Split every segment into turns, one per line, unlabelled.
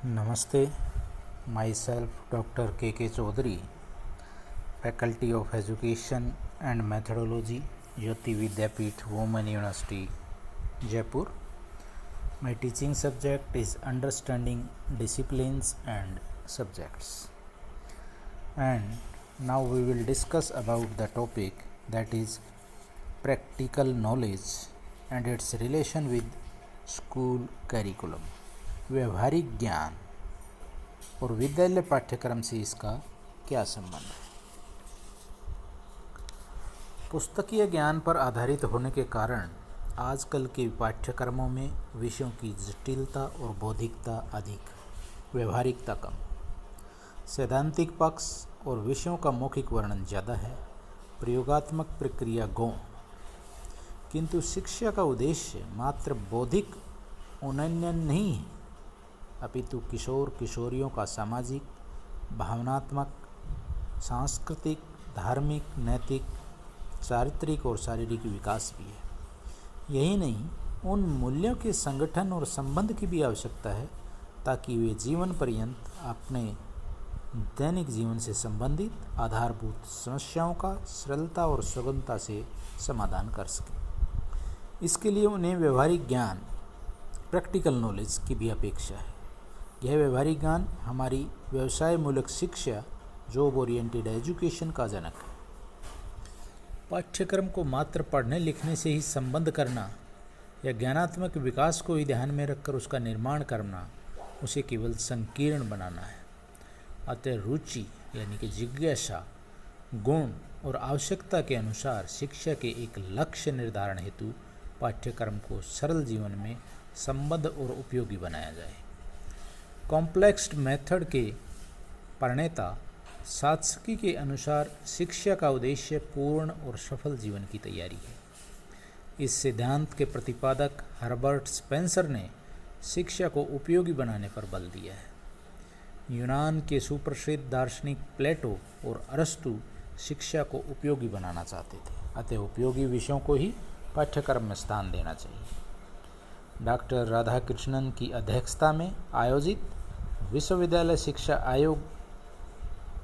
Namaste, myself Dr. K.K. Chaudhary, Faculty of Education and Methodology, Jyoti Vidyapeeth Women University, Jaipur. My teaching subject is Understanding Disciplines and Subjects. And now we will discuss about the topic that is practical knowledge and its relation with school curriculum. व्यवहारिक ज्ञान और विद्यालय पाठ्यक्रम से इसका क्या संबंध है। पुस्तकीय ज्ञान पर आधारित होने के कारण आजकल के पाठ्यक्रमों में विषयों की जटिलता और बौद्धिकता अधिक, व्यवहारिकता कम, सैद्धांतिक पक्ष और विषयों का मौखिक वर्णन ज़्यादा है, प्रयोगात्मक प्रक्रिया गौण। किंतु शिक्षा का उद्देश्य मात्र बौद्धिक उन्नयन नहीं है, अपितु किशोर किशोरियों का सामाजिक, भावनात्मक, सांस्कृतिक, धार्मिक, नैतिक, चारित्रिक और शारीरिक विकास भी है। यही नहीं, उन मूल्यों के संगठन और संबंध की भी आवश्यकता है ताकि वे जीवन पर्यंत अपने दैनिक जीवन से संबंधित आधारभूत समस्याओं का सरलता और सुगमता से समाधान कर सकें। इसके लिए उन्हें व्यवहारिक ज्ञान, प्रैक्टिकल नॉलेज की भी अपेक्षा है। यह व्यवहारिक ज्ञान हमारी व्यवसाय मूलक शिक्षा, जॉब ओरिएंटेड एजुकेशन का जनक है। पाठ्यक्रम को मात्र पढ़ने लिखने से ही संबंध करना या ज्ञानात्मक विकास को ही ध्यान में रखकर उसका निर्माण करना उसे केवल संकीर्ण बनाना है। अतः रुचि यानी कि जिज्ञासा, गुण और आवश्यकता के अनुसार शिक्षा के एक लक्ष्य निर्धारण हेतु पाठ्यक्रम को सरल जीवन में संबद्ध और उपयोगी बनाया जाए। कॉम्प्लेक्स मेथड के प्रणेता सात्स्की के अनुसार शिक्षा का उद्देश्य पूर्ण और सफल जीवन की तैयारी है। इस सिद्धांत के प्रतिपादक हर्बर्ट स्पेंसर ने शिक्षा को उपयोगी बनाने पर बल दिया है। यूनान के सुप्रसिद्ध दार्शनिक प्लेटो और अरस्तु शिक्षा को उपयोगी बनाना चाहते थे, अतः उपयोगी विषयों को ही पाठ्यक्रम में स्थान देना चाहिए। डॉक्टर राधाकृष्णन की अध्यक्षता में आयोजित विश्वविद्यालय शिक्षा आयोग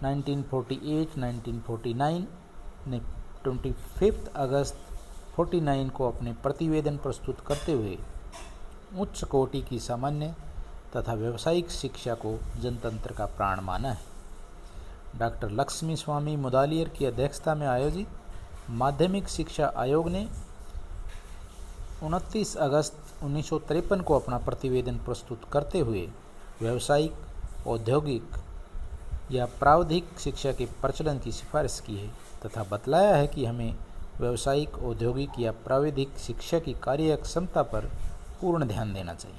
1948-1949 ने 25 अगस्त 49 को अपने प्रतिवेदन प्रस्तुत करते हुए उच्च कोटि की सामान्य तथा व्यावसायिक शिक्षा को जनतंत्र का प्राण माना है। डॉक्टर लक्ष्मी स्वामी मुदालियर की अध्यक्षता में आयोजित माध्यमिक शिक्षा आयोग ने 29 अगस्त 1953 को अपना प्रतिवेदन प्रस्तुत करते हुए व्यावसायिक, औद्योगिक या प्राविधिक शिक्षा के प्रचलन की सिफारिश की है तथा बतलाया है कि हमें व्यावसायिक, औद्योगिक या प्राविधिक शिक्षा की कार्यक्षमता पर पूर्ण ध्यान देना चाहिए।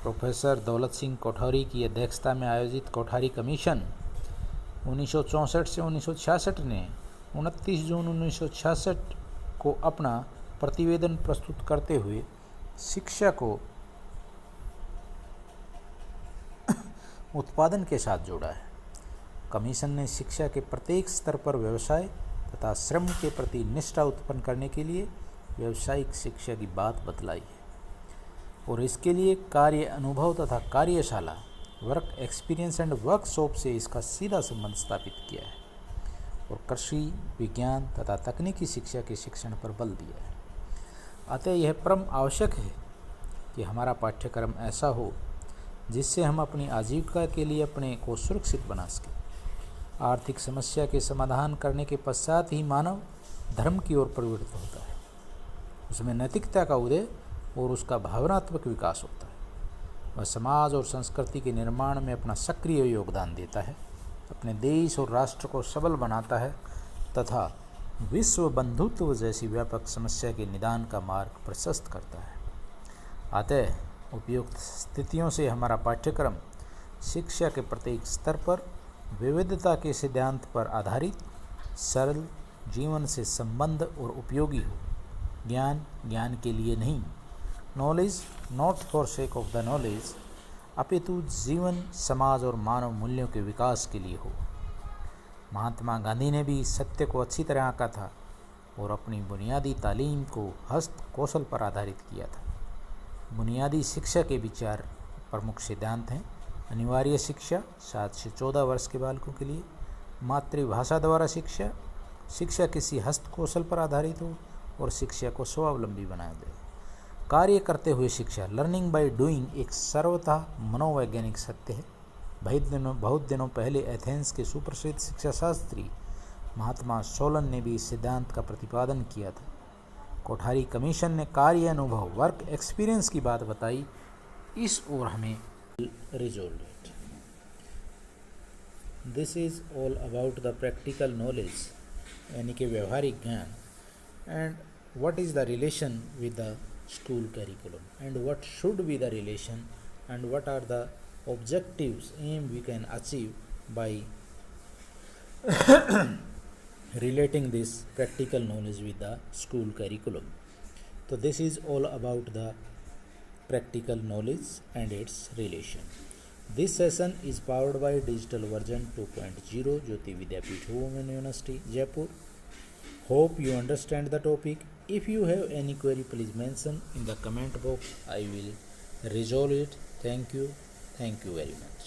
प्रोफेसर दौलत सिंह कोठारी की अध्यक्षता में आयोजित कोठारी कमीशन 1964 से 1966 ने 29 जून 1966 को अपना प्रतिवेदन प्रस्तुत करते हुए शिक्षा को उत्पादन के साथ जोड़ा है। कमीशन ने शिक्षा के प्रत्येक स्तर पर व्यवसाय तथा श्रम के प्रति निष्ठा उत्पन्न करने के लिए व्यावसायिक शिक्षा की बात बतलाई है और इसके लिए कार्य अनुभव तथा कार्यशाला, वर्क एक्सपीरियंस एंड वर्कशॉप से इसका सीधा संबंध स्थापित किया है और कृषि, विज्ञान तथा तकनीकी शिक्षा के शिक्षण पर बल दिया है। अतः यह परम आवश्यक है कि हमारा पाठ्यक्रम ऐसा हो जिससे हम अपनी आजीविका के लिए अपने को सुरक्षित बना सकें। आर्थिक समस्या के समाधान करने के पश्चात ही मानव धर्म की ओर प्रवृत्त होता है। उसमें नैतिकता का उदय और उसका भावनात्मक विकास होता है। वह समाज और संस्कृति के निर्माण में अपना सक्रिय योगदान देता है, अपने देश और राष्ट्र को सबल बनाता है तथा विश्व बंधुत्व जैसी व्यापक समस्या के निदान का मार्ग प्रशस्त करता है। अतः उपयुक्त स्थितियों से हमारा पाठ्यक्रम शिक्षा के प्रत्येक स्तर पर विविधता के सिद्धांत पर आधारित, सरल, जीवन से संबंध और उपयोगी हो। ज्ञान के लिए नहीं, knowledge not for sake of the knowledge, अपितु जीवन, समाज और मानव मूल्यों के विकास के लिए हो। महात्मा गांधी ने भी सत्य को अच्छी तरह आंका था और अपनी बुनियादी तालीम को हस्त कौशल पर आधारित किया था। बुनियादी शिक्षा के विचार प्रमुख सिद्धांत हैं अनिवार्य शिक्षा 7 से 14 वर्ष के बालकों के लिए। मातृभाषा द्वारा शिक्षा, शिक्षा किसी हस्तकौशल पर आधारित हो और शिक्षा को स्वावलंबी बनाया जाए। कार्य करते हुए शिक्षा, लर्निंग बाय डूइंग एक सर्वथा मनोवैज्ञानिक सत्य है। बहुत दिनों पहले एथेंस के सुप्रसिद्ध शिक्षा शास्त्री महात्मा सोलन ने भी इस सिद्धांत का प्रतिपादन किया था। कोठारी कमीशन ने कार्य अनुभव, वर्क एक्सपीरियंस की बात बताई, इस ओर हमें resolve it. This is all about the practical knowledge, यानी कि व्यवहारिक ज्ञान, and what is the relation with the school curriculum and what should be the relation and what are the objectives aim we can achieve by relating this practical knowledge with the school curriculum. So this is all about the practical knowledge and its relation. This session is powered by digital version 2.0 Jyoti Vidyapeeth Women University Jaipur. Hope you understand the topic. If you have any query, please mention in the comment box. I will resolve it. Thank you very much.